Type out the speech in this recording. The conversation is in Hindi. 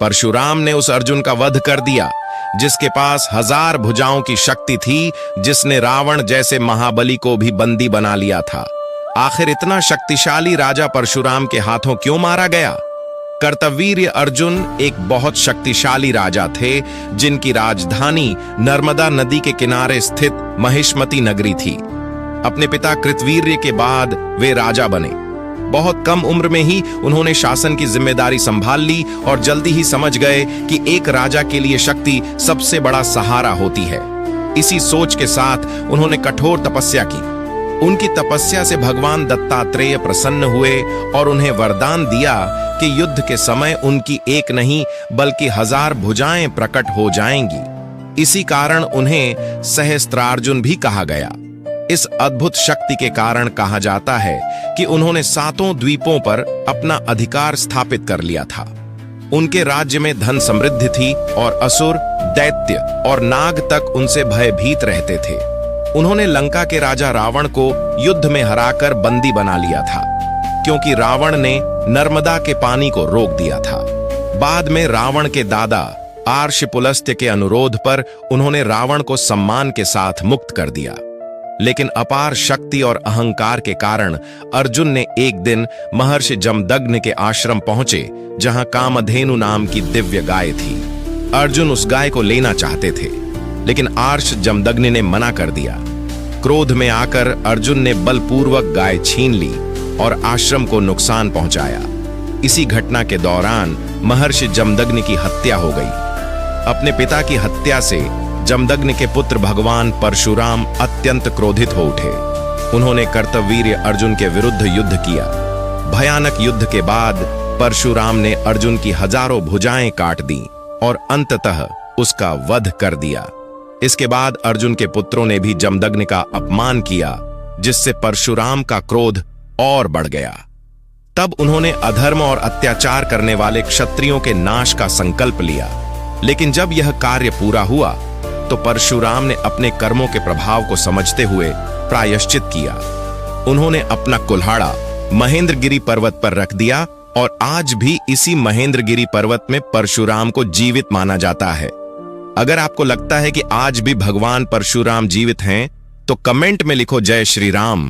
परशुराम ने उस अर्जुन का वध कर दिया जिसके पास 1000 भुजाओं की शक्ति थी, जिसने रावण जैसे महाबली को भी बंदी बना लिया था। आखिर इतना शक्तिशाली राजा परशुराम के हाथों क्यों मारा गया? कर्तवीर्य अर्जुन एक बहुत शक्तिशाली राजा थे, जिनकी राजधानी नर्मदा नदी के किनारे स्थित महिष्मती नगरी थी। अपने पिता कृतवीर्य के बाद वे राजा बने। बहुत कम उम्र में ही उन्होंने शासन की जिम्मेदारी संभाल ली और जल्दी ही समझ गए कि एक राजा के लिए शक्ति सबसे बड़ा सहारा होती है। इसी सोच के साथ उन्होंने कठोर तपस्या की। उनकी तपस्या से भगवान दत्तात्रेय प्रसन्न हुए और उन्हें वरदान दिया कि युद्ध के समय उनकी एक नहीं बल्कि 1000 भुजाएं प्रकट हो जाएंगी। इसी कारण उन्हें सहस्त्रार्जुन भी कहा गया। इस अद्भुत शक्ति के कारण कहा जाता है कि उन्होंने 7 द्वीपों पर अपना अधिकार स्थापित कर लिया था। उनके राज्य में धन समृद्धि थी और असुर, दैत्य और नाग तक उनसे भयभीत रहते थे। उन्होंने लंका के राजा रावण को युद्ध में हराकर बंदी बना लिया था, क्योंकि रावण ने नर्मदा के पानी को रोक दिया था। बाद में रावण के दादा आर्ष पुलस्त्य के अनुरोध पर उन्होंने रावण को सम्मान के साथ मुक्त कर दिया। लेकिन अपार शक्ति और अहंकार के कारण अर्जुन ने एक दिन महर्षि जमदग्नि के आश्रम पहुंचे, जहां कामधेनु नाम की दिव्य गाय थी। अर्जुन उस गाय को लेना चाहते थे, लेकिन आर्ष जमदग्नि ने मना कर दिया। क्रोध में आकर अर्जुन ने बलपूर्वक गाय छीन ली और आश्रम को नुकसान पहुंचाया। इसी घटना के दौरान महर्षि जमदग्नि की हत्या हो गई। अपने पिता की हत्या से जमदग्नि के पुत्र भगवान परशुराम अत्यंत क्रोधित हो उठे। उन्होंने कर्तवीर्य अर्जुन के विरुद्ध युद्ध किया। भयानक युद्ध के बाद परशुराम ने अर्जुन की 1000 भुजाएं काट दी और अंततः उसका वध कर दिया। इसके बाद अर्जुन के पुत्रों ने भी जमदग्नि का अपमान किया, जिससे परशुराम का क्रोध और बढ़ गया। तब उन्होंने अधर्म और अत्याचार करने वाले क्षत्रियों के नाश का संकल्प लिया। लेकिन जब यह कार्य पूरा हुआ तो परशुराम ने अपने कर्मों के प्रभाव को समझते हुए प्रायश्चित किया। उन्होंने अपना कुल्हाड़ा महेंद्रगिरी पर्वत पर रख दिया और आज भी इसी महेंद्रगिरी पर्वत में परशुराम को जीवित माना जाता है। अगर आपको लगता है कि आज भी भगवान परशुराम जीवित हैं, तो कमेंट में लिखो जय श्री राम।